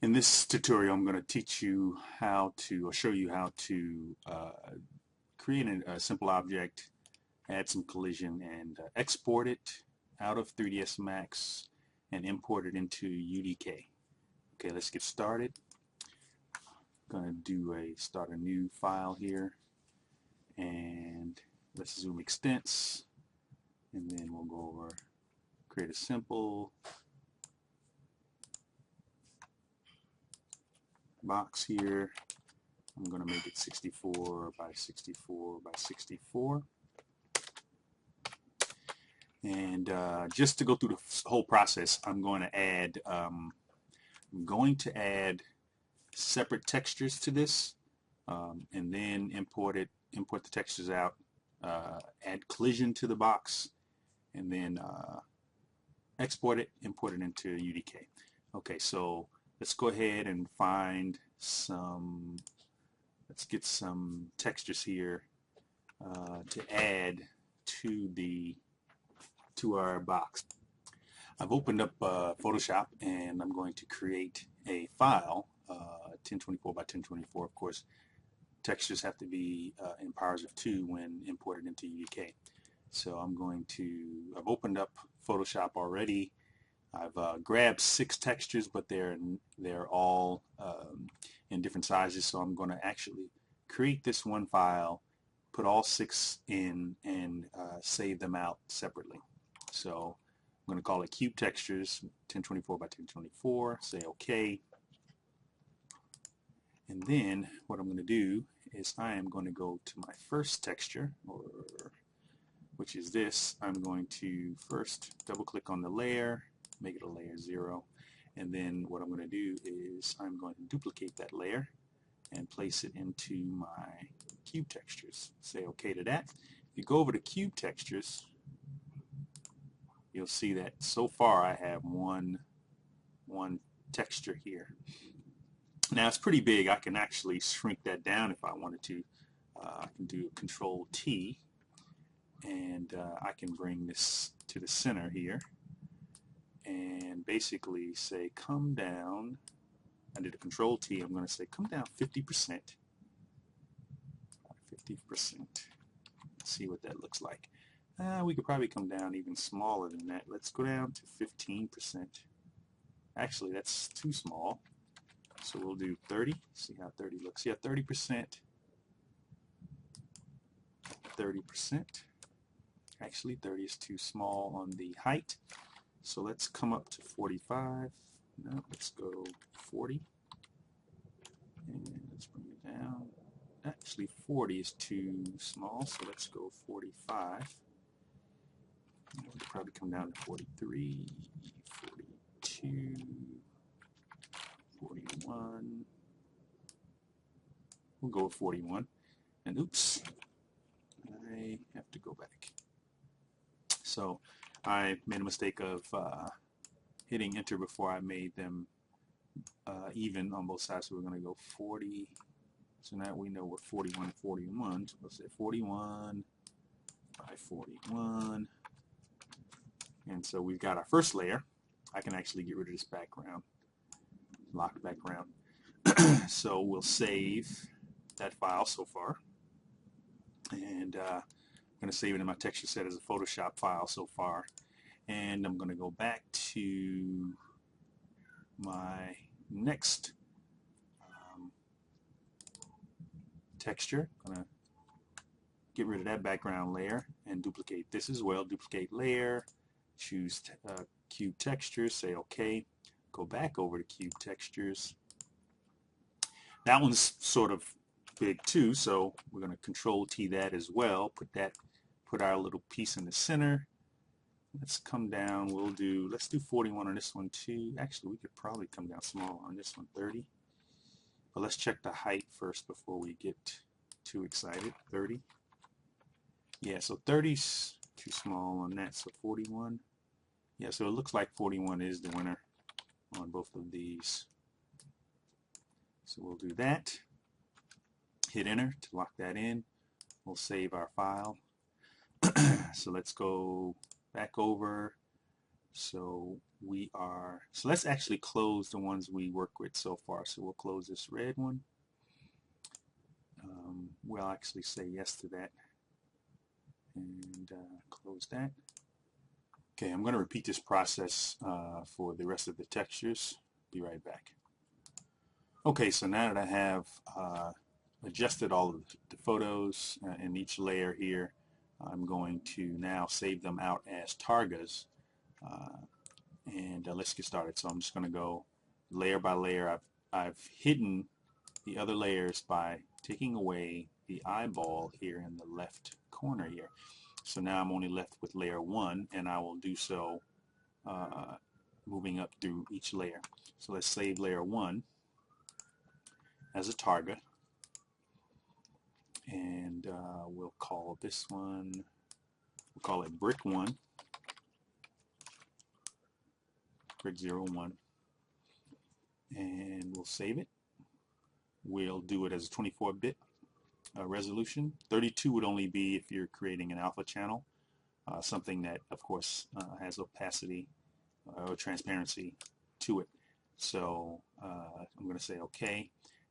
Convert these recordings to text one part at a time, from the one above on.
In this tutorial, I'm going to teach you how to, or show you how to create a simple object, add some collision, and export it out of 3ds Max and import it into UDK. Okay, let's get started. I'm going to start a new file here, and let's zoom extents, and then we'll go over create a simple box here. I'm going to make it 64 by 64 by 64. And just to go through the whole process, I'm going to add separate textures to this, and then import the textures out, add collision to the box, and then export it, import it into UDK. Okay, so let's go ahead and find some, let's get some textures here to add to our box. I've opened up Photoshop, and I'm going to create a file, 1024 by 1024. Of course, textures have to be in powers of 2 when imported into UDK. So I've opened up Photoshop already. I've grabbed 6 textures, but they're all in different sizes. So I'm going to actually create this one file, put all 6 in, and save them out separately. So I'm going to call it Cube Textures 1024 by 1024. Say OK. And then what I'm going to do is I am going to go to my first texture, which is this. I'm going to first double click on the layer, make it a layer 0, and then what I'm going to do is I'm going to duplicate that layer and place it into my cube textures. Say OK to that. If you go over to cube textures, you'll see that so far I have one texture here. Now it's pretty big. I can actually shrink that down if I wanted to. I can do Control T, and I can bring this to the center here and basically say come down. I did a Control T. I'm going to say come down 50%. 50%. See what that looks like. We could probably come down even smaller than that. Let's go down to 15%. Actually, that's too small. So we'll do 30. See how 30 looks. Yeah, 30%. 30%. Actually, 30 is too small on the height. So let's come up to 45. No, let's go 40. And let's bring it down. Actually, 40 is too small, so let's go 45. We'll probably come down to 43, 42, 41. We'll go with 41. And oops, I have to go back. So I made a mistake of hitting enter before I made them even on both sides. So we're going to go 40. So now we know what 41 and 41. So let's say 41 by 41. And so we've got our first layer. I can actually get rid of this background, lock background. So we'll save that file so far. And I'm going to save it in my texture set as a Photoshop file so far. And I'm going to go back to my next texture. I'm going to get rid of that background layer and duplicate this as well. Duplicate layer, choose cube textures, say OK. Go back over to cube textures. That one's sort of big too, so we're going to Control T that as well. Put our little piece in the center. Let's come down. Let's do 41 on this one too. Actually, we could probably come down smaller on this one, 30. But let's check the height first before we get too excited. 30. Yeah, so 30's too small on that, so 41. Yeah, so it looks like 41 is the winner on both of these. So we'll do that. Hit enter to lock that in. We'll save our file. So let's go back over So let's actually close the ones we work with so far. So we'll close this red one. We'll actually say yes to that and close that. Okay, I'm going to repeat this process for the rest of the textures. Be right back. Okay, so now that I have adjusted all of the photos in each layer here, I'm going to now save them out as targas. And let's get started. So I'm just going to go layer by layer. I've hidden the other layers by taking away the eyeball here in the left corner here. So now I'm only left with layer 1, and I will do so moving up through each layer. So let's save layer 1 as a target, and we'll call this one, we'll call it brick 1, brick 01, and we'll save it. We'll do it as a 24-bit resolution. 32 would only be if you're creating an alpha channel, something that of course has opacity or transparency to it. So I'm going to say OK,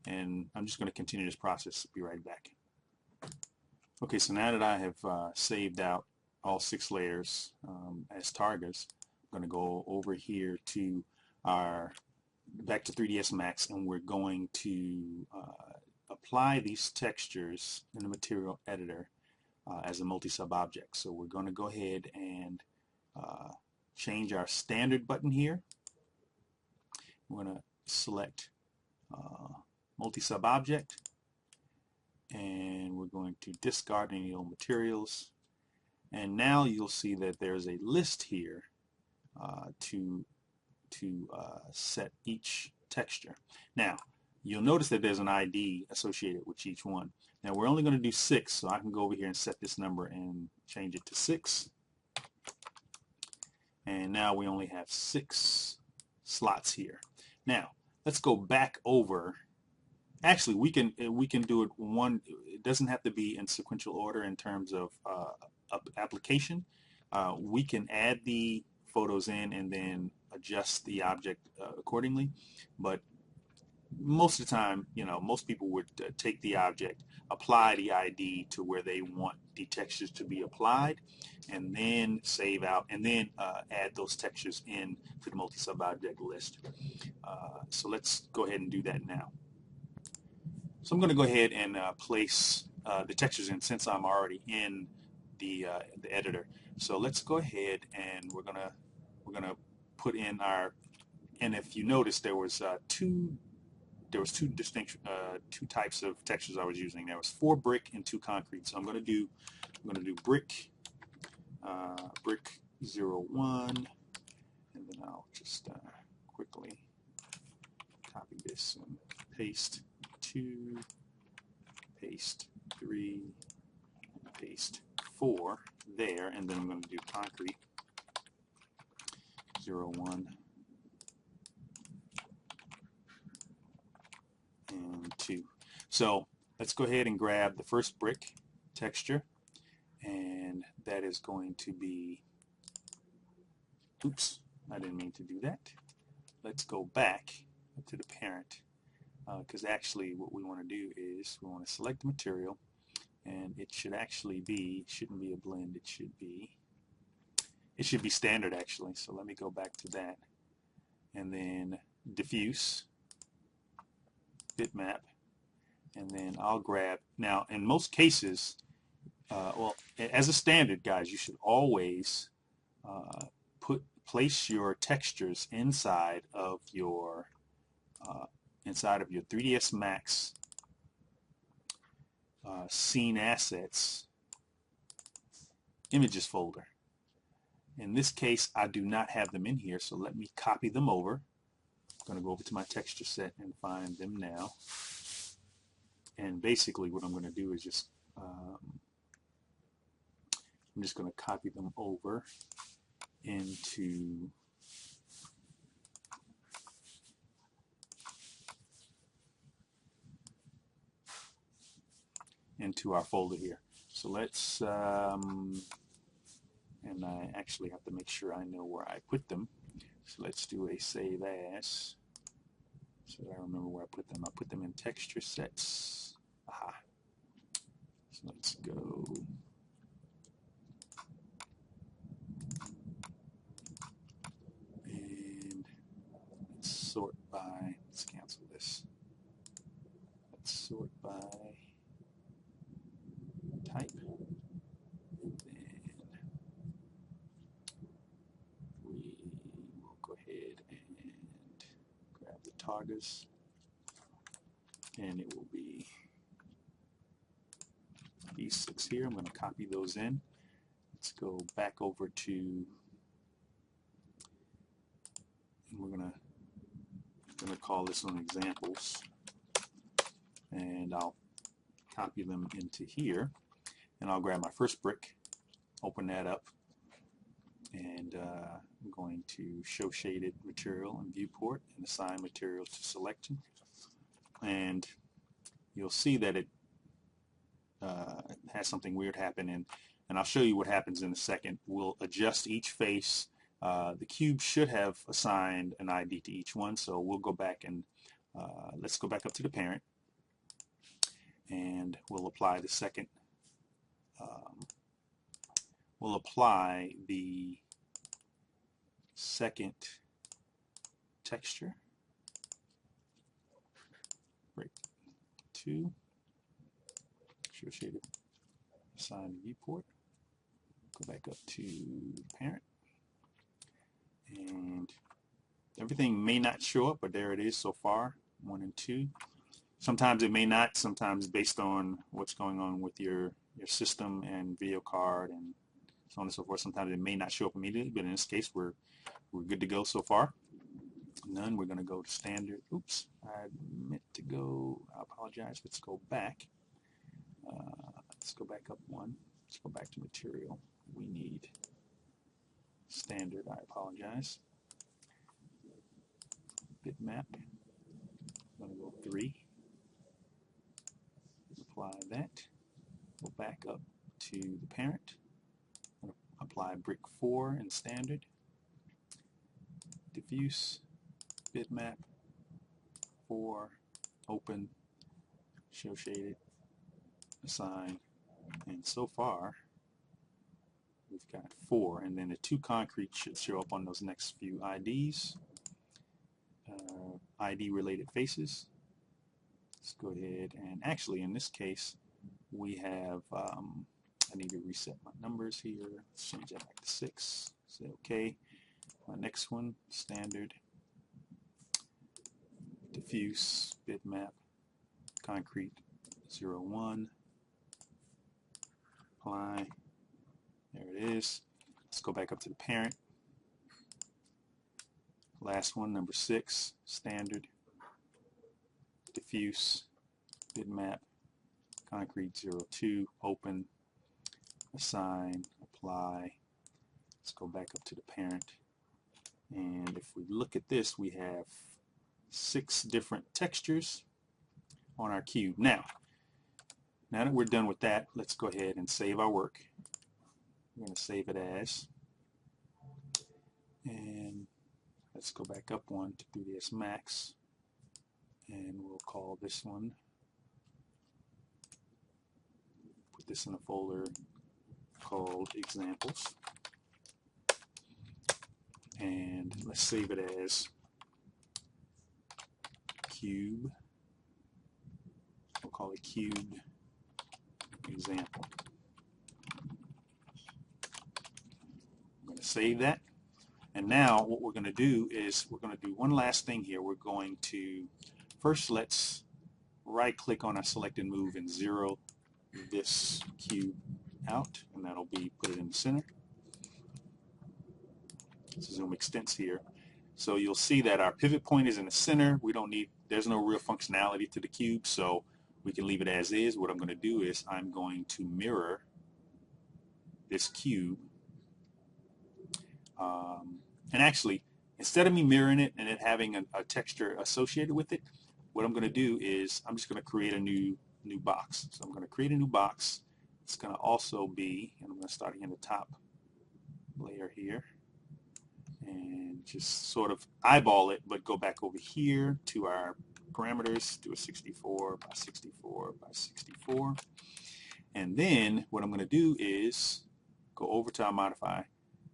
and I'm just going to continue this process. Be right back. Okay, so now that I have saved out all 6 layers as targets, I'm going to go over here to back to 3ds Max, and we're going to apply these textures in the material editor as a multi-sub object. So we're going to go ahead and change our standard button here. We're going to select multi-sub object, and we're going to discard any old materials. And now you'll see that there's a list here to set each texture. Now you'll notice that there's an ID associated with each one. Now we're only going to do 6, so I can go over here and set this number and change it to 6. And now we only have 6 slots here. Now let's go back over. Actually, we can do it one. It doesn't have to be in sequential order in terms of application. We can add the photos in and then adjust the object accordingly. But most of the time, most people would take the object, apply the ID to where they want the textures to be applied, and then save out, and then add those textures in to the multi-sub object list. So let's go ahead and do that now. So I'm going to go ahead and place the textures in since I'm already in the editor. So let's go ahead and we're gonna put in our. And if you notice, there was two distinct two types of textures I was using. There was 4 brick and 2 concrete. So I'm going to do brick 01, and then I'll just quickly copy this and paste 2, paste 3, and paste 4 there, and then I'm going to do concrete 01 and 2. So let's go ahead and grab the first brick texture, and that is going to be, oops, I didn't mean to do that. Let's go back to the parent, because actually what we want to do is we want to select the material, and it should actually be, shouldn't be a blend, it should be standard actually. So let me go back to that, and then diffuse, bitmap, and then I'll grab, now in most cases, well, as a standard, guys, you should always place your textures inside of your 3ds Max scene assets images folder. In this case, I do not have them in here, so let me copy them over. I'm going to go over to my texture set and find them now. And basically what I'm going to do is just I'm just going to copy them over into our folder here. So let's and and I actually have to make sure I know where I put them. So let's do a save as so that I remember where I put them. I put them in texture sets. Aha. So let's go. And let's sort by, let's cancel this. Let's sort by type. And then we will go ahead and grab the targets, and it will be these 6 here. I'm going to copy those in. Let's go back over to, and we're going to call this one examples, and I'll copy them into here, and I'll grab my first brick, open that up, and I'm going to show shaded material and viewport and assign materials to selection, and you'll see that it has something weird happen, and I'll show you what happens in a second. We'll adjust each face. The cube should have assigned an ID to each one, so we'll go back and let's go back up to the parent, and we'll apply the second. We'll apply the second texture. Break 2. Show shaded. Assign viewport. Go back up to parent, and everything may not show up, but there it is so far, 1 and 2. Sometimes it may not, sometimes based on what's going on with your system and video card and so on and so forth. Sometimes it may not show up immediately, but in this case we're good to go so far. None. We're going to go to standard. Oops, I meant to go, I apologize. Let's go back. Let's go back up 1. Let's go back to material. We need standard. I apologize. Bitmap. I'm going to go 3. Apply that. Go back up to the parent. I'm going to apply brick 4 in standard. Diffuse. Bitmap. 4. Open. Show shaded. Assign. And so far we've got 4, and then the 2 concrete should show up on those next few IDs. ID related faces. Let's go ahead and actually in this case we have I need to reset my numbers here. Let's change that back to 6. Say OK. My next one, standard, diffuse, bitmap, concrete 01. Apply. There it is. Let's go back up to the parent. Last one, number 6, standard, diffuse, bitmap, concrete 02, open, assign, apply. Let's go back up to the parent. And if we look at this, we have 6 different textures on our cube. Now that we're done with that, let's go ahead and save our work. We're going to save it as, and let's go back up 1 to 3ds Max, and we'll call this one, put this in a folder called examples, and let's save it as cube. We'll call it cube example. I'm going to save that. And now what we're going to do is we're going to do one last thing here. We're going to first, let's right click on our selected move and 0 this cube out, and that'll be put it in the center. Let's zoom extents here. So you'll see that our pivot point is in the center. We don't need, there's no real functionality to the cube, so we can leave it as is. What I'm going to do is I'm going to mirror this cube. And actually, instead of me mirroring it and it having a texture associated with it, what I'm going to do is I'm just going to create a new box. So I'm going to create a new box. It's going to also be, and I'm going to start here in the top layer here and just sort of eyeball it, but go back over here to our parameters, do a 64 by 64 by 64. And then what I'm going to do is go over to our modify,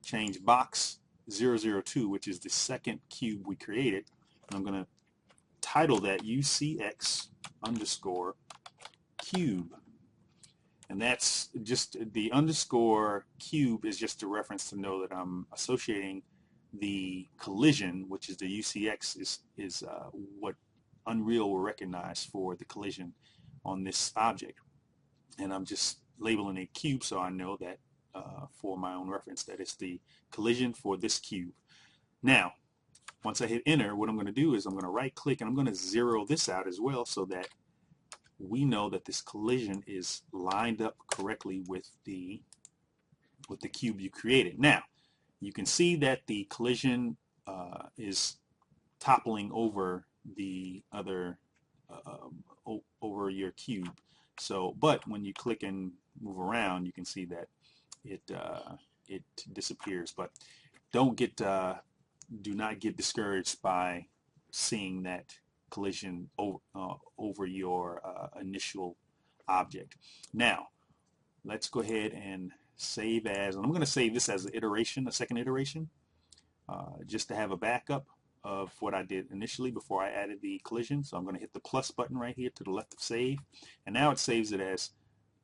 change box 002, which is the second cube we created. And I'm going to title that UCX underscore cube. And that's just the underscore cube is just a reference to know that I'm associating the collision, which is the UCX, is what Unreal will recognize for the collision on this object. And I'm just labeling a cube so I know that for my own reference that it's the collision for this cube. Now, once I hit enter, what I'm going to do is I'm going to right click and I'm going to zero this out as well so that we know that this collision is lined up correctly with the cube you created. Now, you can see that the collision is toppling over the other over your cube. So, but when you click and move around, you can see that it disappears. But do not get discouraged by seeing that collision over your initial object. Now, let's go ahead and save as, and I'm going to save this as an iteration, a second iteration, just to have a backup of what I did initially before I added the collision. So I'm going to hit the plus button right here to the left of save, and now it saves it as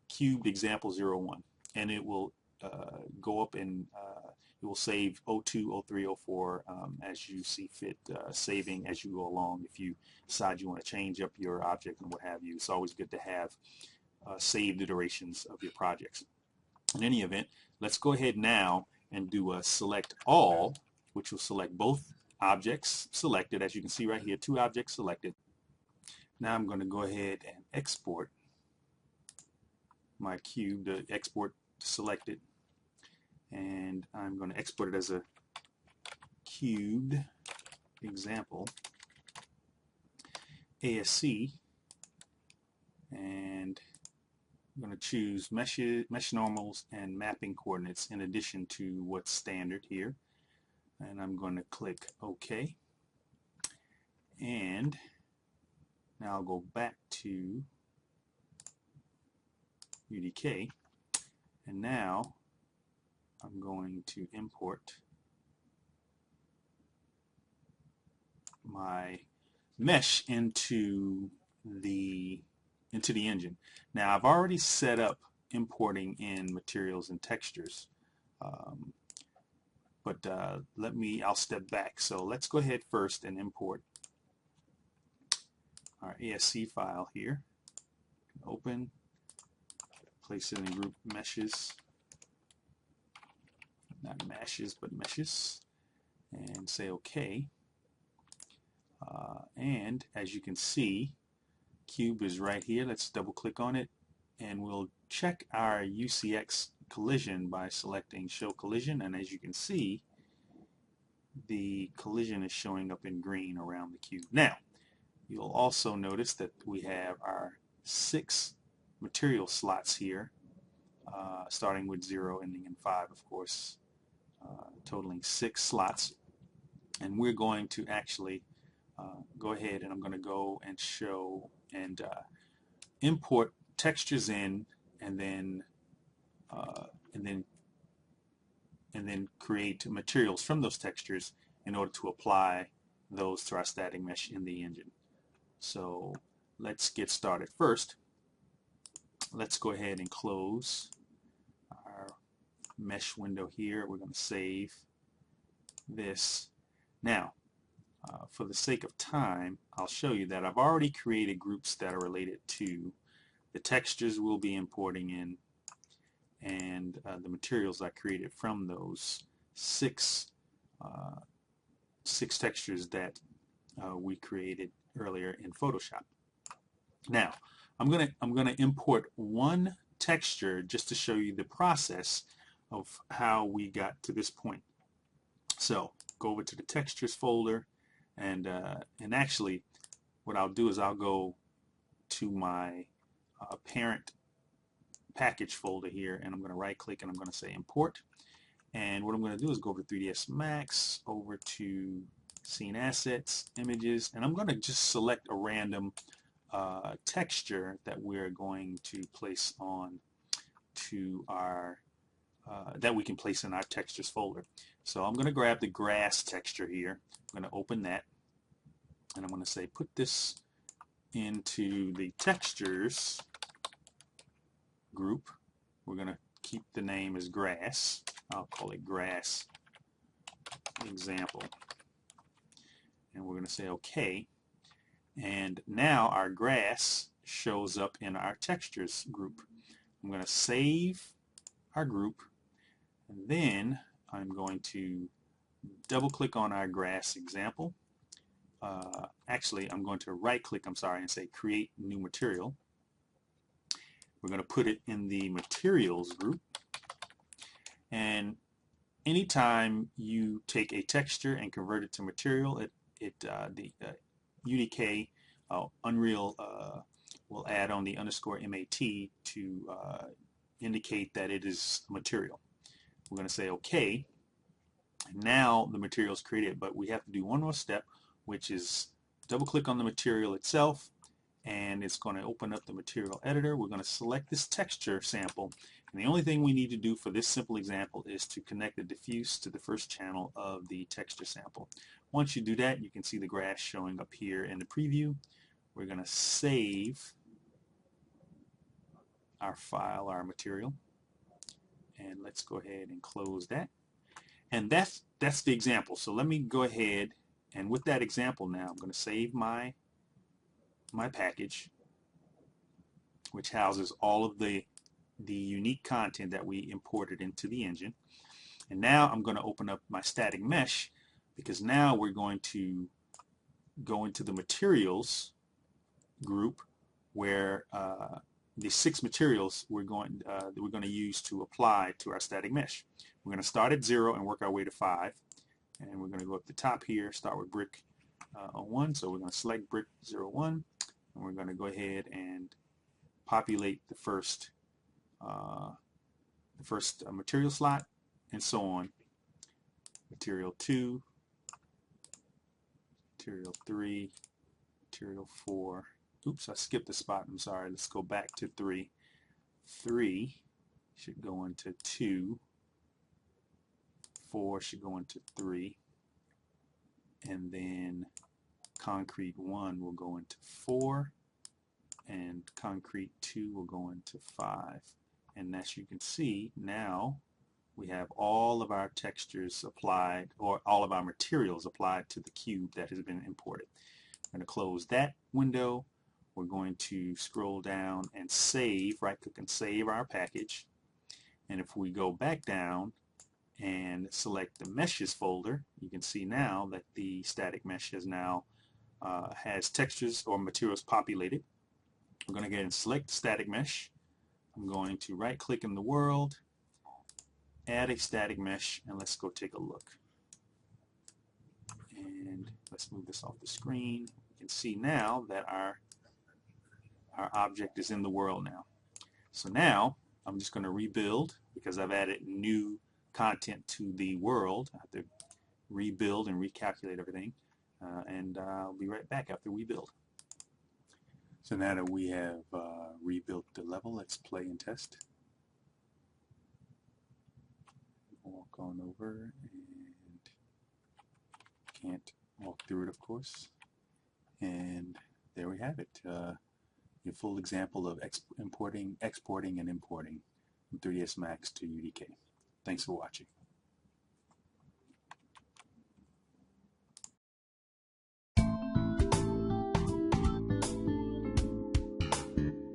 cubed example 01, and it will go up and it will save 02, 03, 04 as you see fit, saving as you go along. If you decide you want to change up your object and what have you, it's always good to have saved iterations of your projects. In any event, let's go ahead now and do a select all, which will select both objects selected. As you can see right here, 2 objects selected. Now I'm going to go ahead and export my cube, to export to selected, and I'm going to export it as a cubed example ASC, and I'm going to choose mesh normals and mapping coordinates in addition to what's standard here, and I'm going to click OK, and now I'll go back to UDK, and now I'm going to import my mesh into the engine. Now I've already set up importing in materials and textures, but I'll step back. So let's go ahead first and import our ASC file here. Open, place it in group meshes, not meshes but meshes, and say OK. And as you can see, cube is right here. Let's double click on it, and we'll check our UCX collision by selecting show collision, and as you can see, the collision is showing up in green around the cube. Now you'll also notice that we have our 6 material slots here, starting with 0, ending in 5, of course, totaling 6 slots, and we're going to actually go ahead, and I'm going to go and show and import textures in, and then create materials from those textures in order to apply those to our static mesh in the engine. So let's get started. First, let's go ahead and close our mesh window here. We're going to save this. Now, for the sake of time, I'll show you that I've already created groups that are related to the textures we'll be importing in, and the materials I created from those 6 textures that we created earlier in Photoshop. Now, I'm gonna import one texture just to show you the process of how we got to this point. So go over to the textures folder, and actually what I'll do is I'll go to my parent package folder here, and I'm going to right click and I'm going to say import, And what I'm going to do is go over to 3ds Max, over to Scene Assets, Images, and I'm going to just select a random texture that we're going to place on to our that we can place in our textures folder. So I'm going to grab the grass texture here. I'm going to open that, and I'm going to say put this into the textures group. We're going to keep the name as grass. I'll call it grass example, and we're going to say OK. And now our grass shows up in our textures group. I'm going to save our group, and then I'm going to double click on our grass example. Actually, I'm going to right click, and say create new material. We're going to put it in the materials group. And anytime you take a texture and convert it to material, the UDK Unreal will add on the _MAT to indicate that it is material. We're going to say OK. Now the material is created, but we have to do one more step, which is double click on the material itself, and it's going to open up the material editor. We're going to select this texture sample, and the only thing we need to do for this simple example is to connect the diffuse to the first channel of the texture sample. Once you do that, you can see the grass showing up here in the preview. We're going to save our file, our material, and let's go ahead and close that. And that's the example. So let me go ahead, and with that example now, I'm going to save my package, which houses all of the unique content that we imported into the engine. And now I'm going to open up my static mesh, because now we're going to go into the materials group, where the 6 materials we're going to use to apply to our static mesh. We're going to start at 0 and work our way to 5, and we're going to go up the top here, start with brick 1. So we're going to select brick 01, and we're going to go ahead and populate the first material slot, and so on. Material 2, material 3, material 4. Oops, I skipped a spot. I'm sorry. Let's go back to 3. 3 should go into 2. 4 should go into 3. And then concrete 1 will go into 4. And concrete 2 will go into 5. And as you can see, now we have all of our textures applied, or all of our materials applied to the cube that has been imported. I'm going to close that window. We're going to scroll down and save, right click and save our package. And if we go back down and select the meshes folder, you can see now that the static mesh has now has textures or materials populated. We're going to go ahead and select static mesh. I'm going to right click in the world, add a static mesh, and let's go take a look. And let's move this off the screen. You can see now that our object is in the world now. So now I'm just going to rebuild, because I've added new content to the world. I have to rebuild and recalculate everything, and I'll be right back after we build. So now that we have rebuilt the level, let's play and test. Walk on over, and can't walk through it, of course. And there we have it. Your full example of exporting and importing from 3ds Max to UDK. Thanks for watching.